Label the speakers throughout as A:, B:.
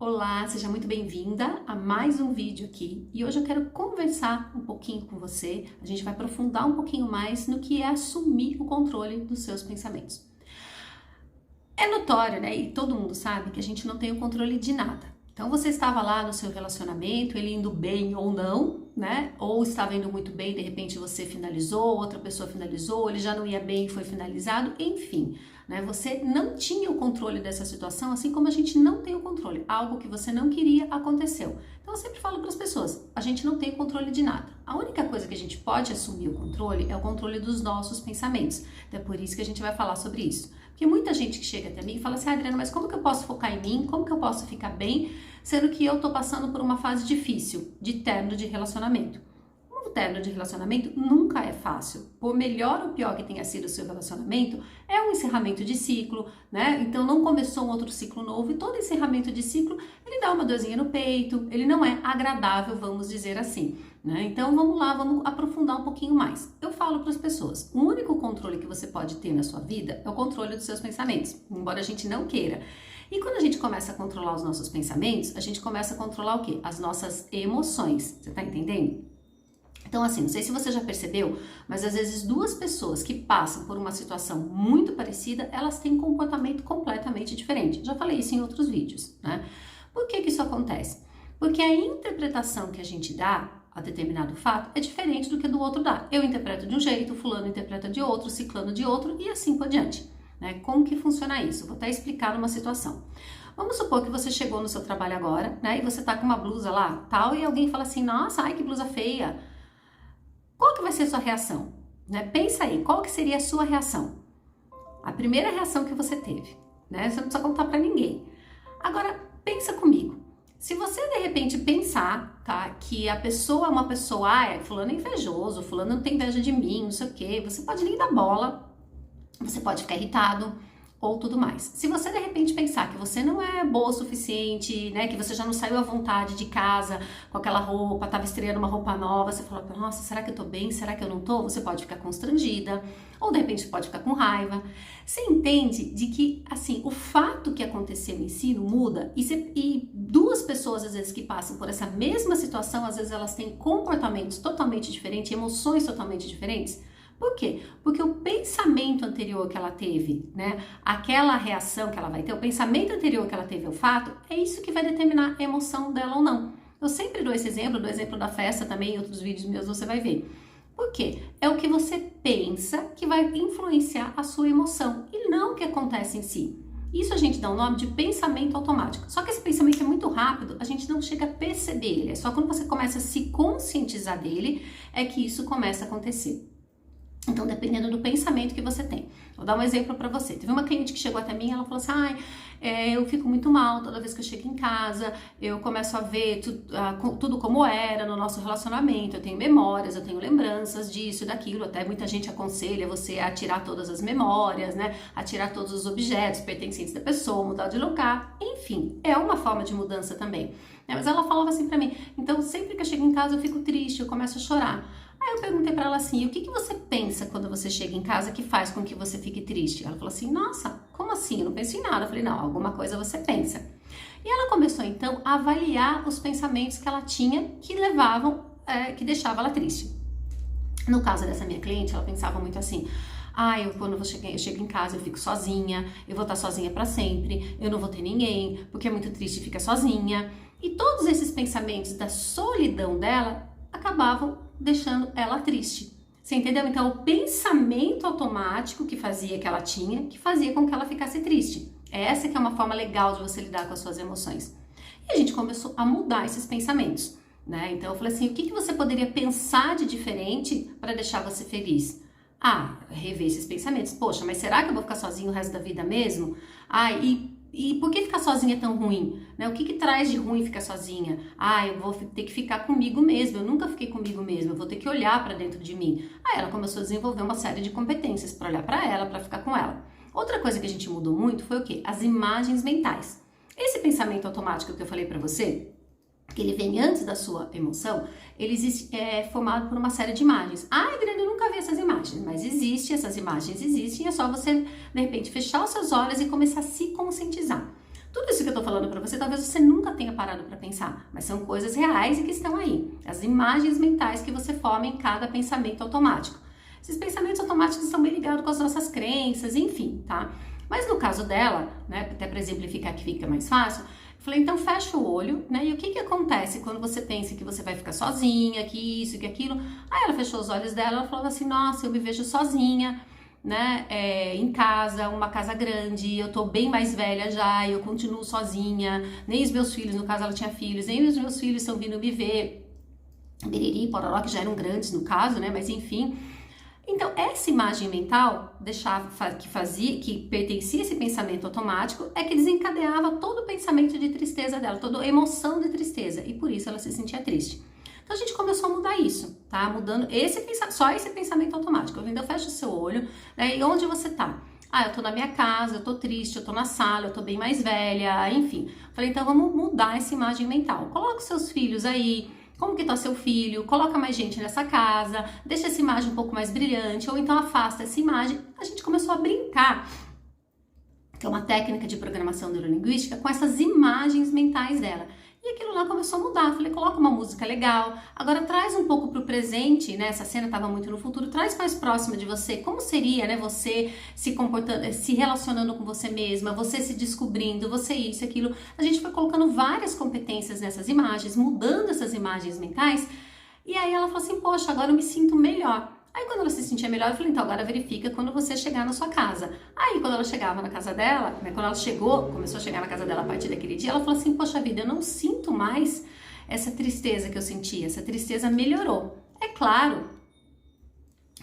A: Olá, seja muito bem-vinda a mais um vídeo aqui e hoje eu quero conversar um pouquinho com você. A gente vai aprofundar um pouquinho mais no que é assumir o controle dos seus pensamentos. É notório, né? E todo mundo sabe que a gente não tem o controle de nada. Então você estava lá no seu relacionamento, ele indo bem ou não, né? Ou estava indo muito bem, de repente você finalizou, outra pessoa finalizou, ele já não ia bem e foi finalizado, enfim, né? Você não tinha o controle dessa situação, assim como a gente não tem o controle. Algo que você não queria aconteceu. Então eu sempre falo para as pessoas, a gente não tem o controle de nada. A única coisa que a gente pode assumir o controle é o controle dos nossos pensamentos. Então é por isso que a gente vai falar sobre isso. Porque muita gente que chega até mim fala assim, Adriana, mas como que eu posso focar em mim? Como que eu posso ficar bem, sendo que eu tô passando por uma fase difícil de término de relacionamento? Um término de relacionamento nunca é fácil. Por melhor ou pior que tenha sido o seu relacionamento, é um encerramento de ciclo, né? Então não começou um outro ciclo novo e todo encerramento de ciclo, ele dá uma dorzinha no peito, ele não é agradável, vamos dizer assim, né? Então vamos lá, vamos aprofundar um pouquinho mais. Eu falo para as pessoas, o único controle que você pode ter na sua vida é o controle dos seus pensamentos, embora a gente não queira. E quando a gente começa a controlar os nossos pensamentos, a gente começa a controlar o quê? As nossas emoções, você tá entendendo? Então assim, não sei se você já percebeu, mas às vezes duas pessoas que passam por uma situação muito parecida, elas têm um comportamento completamente diferente. Já falei isso em outros vídeos, né? Por que isso acontece? Porque a interpretação que a gente dá a determinado fato é diferente do que do outro dá. Eu interpreto de um jeito, fulano interpreta de outro, ciclano de outro e assim por diante, né? Como que funciona isso? Vou até explicar numa situação. Vamos supor que você chegou no seu trabalho agora, né? E você tá com uma blusa lá, tal, e alguém fala assim, nossa, ai que blusa feia. Qual que vai ser a sua reação? Né? Pensa aí, qual que seria a sua reação? A primeira reação que você teve, né? Você não precisa contar pra ninguém. Agora, pensa comigo. Se você, de repente, pensar, tá, que a pessoa é uma pessoa, fulano é invejoso, fulano não tem inveja de mim, não sei o quê, você pode nem dar bola, você pode ficar irritado, ou tudo mais. Se você de repente pensar que você não é boa o suficiente, né, que você já não saiu à vontade de casa com aquela roupa, estava estreando uma roupa nova, você fala, nossa, será que eu tô bem? Será que eu não tô? Você pode ficar constrangida, ou de repente pode ficar com raiva. Você entende de que, assim, o fato que aconteceu em si não muda, e duas pessoas, às vezes, que passam por essa mesma situação, às vezes elas têm comportamentos totalmente diferentes, emoções totalmente diferentes. Por quê? Porque o pensamento anterior que ela teve, né, aquela reação que ela vai ter, o pensamento anterior que ela teve ao fato, é isso que vai determinar a emoção dela ou não. Eu sempre dou esse exemplo, do exemplo da festa também, em outros vídeos meus você vai ver. Por quê? É o que você pensa que vai influenciar a sua emoção e não o que acontece em si. Isso a gente dá o nome de pensamento automático. Só que esse pensamento é muito rápido, a gente não chega a perceber ele. É só quando você começa a se conscientizar dele, é que isso começa a acontecer. Então, dependendo do pensamento que você tem. Vou dar um exemplo para você. Teve uma cliente que chegou até mim, ela falou assim, eu fico muito mal toda vez que eu chego em casa, eu começo a ver tudo como era no nosso relacionamento, eu tenho memórias, eu tenho lembranças disso e daquilo, até muita gente aconselha você a tirar todas as memórias, né, a tirar todos os objetos pertencentes da pessoa, mudar de lugar, enfim, é uma forma de mudança também. Mas ela falava assim pra mim, então sempre que eu chego em casa eu fico triste, eu começo a chorar. Aí eu perguntei pra ela assim, o que você pensa quando você chega em casa que faz com que você fique triste? Ela falou assim, nossa, como assim? Eu não penso em nada. Eu falei, não, alguma coisa você pensa. E ela começou então a avaliar os pensamentos que ela tinha que levavam, que deixavam ela triste. No caso dessa minha cliente, ela pensava muito assim, quando eu chego em casa eu fico sozinha, eu vou estar sozinha pra sempre, eu não vou ter ninguém, porque é muito triste ficar sozinha. E todos esses pensamentos da solidão dela acabavam deixando ela triste. Você entendeu? Então, o pensamento automático que fazia que ela tinha, que fazia com que ela ficasse triste. Essa que é uma forma legal de você lidar com as suas emoções. E a gente começou a mudar esses pensamentos, né? Então, eu falei assim, o que você poderia pensar de diferente para deixar você feliz? Rever esses pensamentos. Poxa, mas será que eu vou ficar sozinho o resto da vida mesmo? E por que ficar sozinha é tão ruim? Né? O que traz de ruim ficar sozinha? Eu vou ter que ficar comigo mesma, eu nunca fiquei comigo mesma, eu vou ter que olhar para dentro de mim. Aí ela começou a desenvolver uma série de competências para olhar para ela, para ficar com ela. Outra coisa que a gente mudou muito foi o quê? As imagens mentais. Esse pensamento automático que eu falei para você, que ele vem antes da sua emoção, ele é formado por uma série de imagens. Adriana, eu nunca vi essas imagens, mas essas imagens existem, é só você, de repente, fechar os seus olhos e começar a se conscientizar. Tudo isso que eu tô falando para você, talvez você nunca tenha parado para pensar, mas são coisas reais e que estão aí. As imagens mentais que você forma em cada pensamento automático. Esses pensamentos automáticos estão bem ligados com as nossas crenças, enfim, tá? Mas no caso dela, né, até para exemplificar que fica mais fácil, eu falei, então fecha o olho, né? E o que acontece quando você pensa que você vai ficar sozinha, que isso, que aquilo? Aí ela fechou os olhos dela, ela falou assim, nossa, eu me vejo sozinha, né, em casa, uma casa grande, eu tô bem mais velha já, eu continuo sozinha, nem os meus filhos, no caso ela tinha filhos, nem os meus filhos estão vindo me ver, biriri, pororó, que já eram grandes no caso, né, mas enfim. Então, essa imagem mental que pertencia a esse pensamento automático é que desencadeava todo o pensamento de tristeza dela, toda a emoção de tristeza, e por isso ela se sentia triste. Então a gente começou a mudar isso, tá? Mudando só esse pensamento automático. Então fecha o seu olho, né? E onde você tá? Ah, eu tô na minha casa, eu tô triste, eu tô na sala, eu tô bem mais velha, enfim. Falei, então vamos mudar essa imagem mental. Coloca os seus filhos aí, como que tá seu filho, coloca mais gente nessa casa, deixa essa imagem um pouco mais brilhante, ou então afasta essa imagem. A gente começou a brincar, que é uma técnica de programação neurolinguística, com essas imagens mentais dela. E aquilo lá começou a mudar. Falei, coloca uma música legal, agora traz um pouco pro presente, né? Essa cena estava muito no futuro, traz mais próxima de você. Como seria, né? Você se comportando, se relacionando com você mesma, você se descobrindo, você isso, aquilo. A gente foi colocando várias competências nessas imagens, mudando essas imagens mentais. E aí ela falou assim, poxa, agora eu me sinto melhor. Aí quando ela se sentia melhor, eu falei, então agora verifica quando você chegar na sua casa. Aí quando ela chegava na casa dela, né, quando ela começou a chegar na casa dela a partir daquele dia, ela falou assim, poxa vida, eu não sinto mais essa tristeza que eu sentia, essa tristeza melhorou. É claro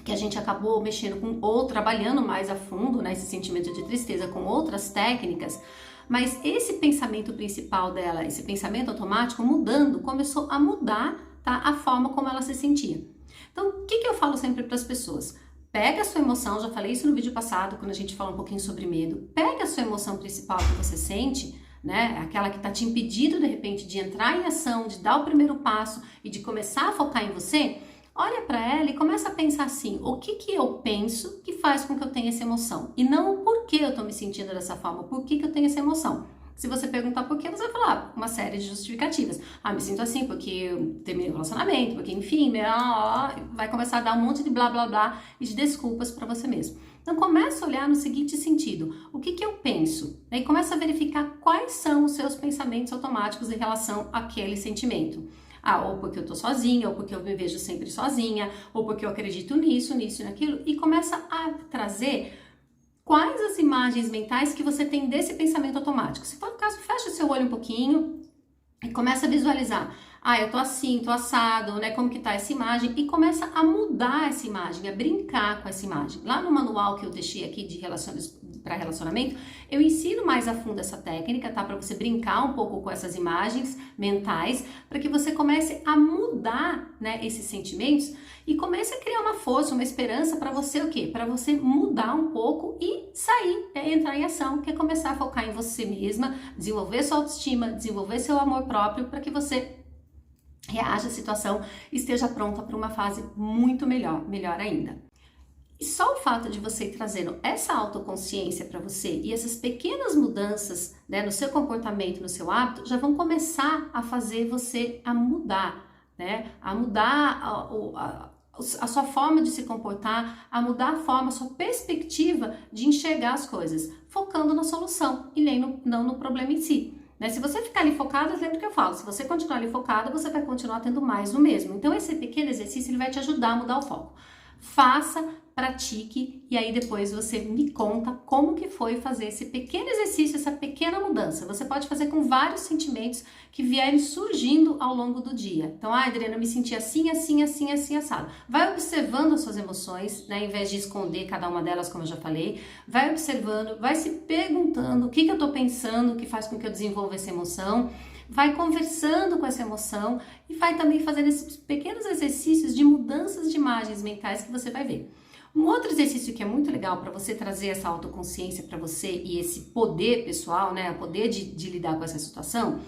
A: que a gente acabou mexendo ou trabalhando mais a fundo, né, esse sentimento de tristeza com outras técnicas, mas esse pensamento principal dela, esse pensamento automático mudando, começou a mudar, tá, a forma como ela se sentia. Então, o que eu falo sempre para as pessoas? Pega a sua emoção, já falei isso no vídeo passado, quando a gente falou um pouquinho sobre medo. Pega a sua emoção principal que você sente, né? Aquela que está te impedindo, de repente, de entrar em ação, de dar o primeiro passo e de começar a focar em você. Olha para ela e começa a pensar assim, o que eu penso que faz com que eu tenha essa emoção? E não o porquê eu estou me sentindo dessa forma, por que eu tenho essa emoção. Se você perguntar por quê, você vai falar uma série de justificativas. Ah, me sinto assim porque eu terminei o relacionamento, porque enfim, vai começar a dar um monte de blá blá blá e de desculpas para você mesmo. Então começa a olhar no seguinte sentido, o que eu penso? E começa a verificar quais são os seus pensamentos automáticos em relação àquele sentimento. Ah, ou porque eu tô sozinha, ou porque eu me vejo sempre sozinha, ou porque eu acredito nisso, nisso e naquilo, e começa a trazer quais as imagens mentais que você tem desse pensamento automático. Se for o caso, fecha o seu olho um pouquinho e começa a visualizar. Ah, eu tô assim, tô assado, né? Como que tá essa imagem? E começa a mudar essa imagem, a brincar com essa imagem. Lá no manual que eu deixei aqui de para relacionamento, eu ensino mais a fundo essa técnica, tá? Para você brincar um pouco com essas imagens mentais, para que você comece a mudar, né, esses sentimentos e comece a criar uma força, uma esperança para você o quê? Para você mudar um pouco e sair, entrar em ação, que é começar a focar em você mesma, desenvolver sua autoestima, desenvolver seu amor próprio, para que você reaja à situação e esteja pronta para uma fase muito melhor ainda. E só o fato de você ir trazendo essa autoconsciência para você e essas pequenas mudanças, né, no seu comportamento, no seu hábito, já vão começar a fazer você a mudar, né? A mudar a sua forma de se comportar, a mudar a forma, a sua perspectiva de enxergar as coisas, focando na solução e não no problema em si. Né? Se você ficar ali focada, lembra que eu falo, se você continuar ali focada, você vai continuar tendo mais do mesmo. Então esse pequeno exercício ele vai te ajudar a mudar o foco. Faça, pratique e aí depois você me conta como que foi fazer esse pequeno exercício, essa pequena mudança. Você pode fazer com vários sentimentos que vierem surgindo ao longo do dia. Então, Adriana, eu me senti assim, assim, assim, assim, assado. Vai observando as suas emoções, né, em vez de esconder cada uma delas, como eu já falei. Vai observando, vai se perguntando o que eu tô pensando que faz com que eu desenvolva essa emoção. Vai conversando com essa emoção e vai também fazendo esses pequenos exercícios de mudanças de imagens mentais que você vai ver. Um outro exercício que é muito legal para você trazer essa autoconsciência para você e esse poder pessoal, né, o poder de lidar com essa situação,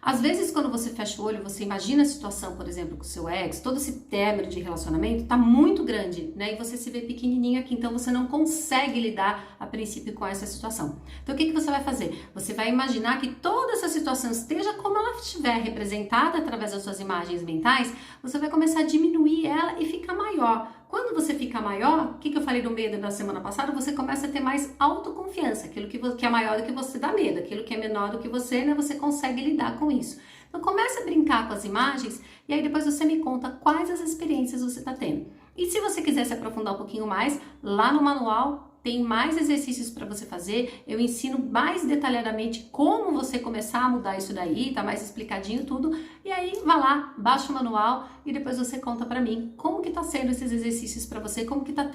A: Às vezes, quando você fecha o olho, você imagina a situação, por exemplo, com o seu ex, todo esse término de relacionamento tá muito grande, né? E você se vê pequenininho aqui, então você não consegue lidar a princípio com essa situação. Então, o que você vai fazer? Você vai imaginar que toda essa situação esteja como ela estiver representada através das suas imagens mentais, você vai começar a diminuir ela e ficar maior. Quando você fica maior, o que eu falei do medo na semana passada? Você começa a ter mais autoconfiança. Aquilo que é maior do que você dá medo, aquilo que é menor do que você, né? Você consegue lidar com isso. Então comece a brincar com as imagens e aí depois você me conta quais as experiências você está tendo. E se você quiser se aprofundar um pouquinho mais, lá no manual tem mais exercícios para você fazer. Eu ensino mais detalhadamente como você começar a mudar isso daí, tá mais explicadinho tudo. E aí, vá lá, baixa o manual e depois você conta para mim como que tá sendo esses exercícios para você, como que tá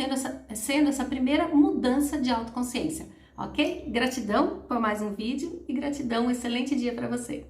A: sendo essa primeira mudança de autoconsciência, ok? Gratidão por mais um vídeo e gratidão, um excelente dia para você.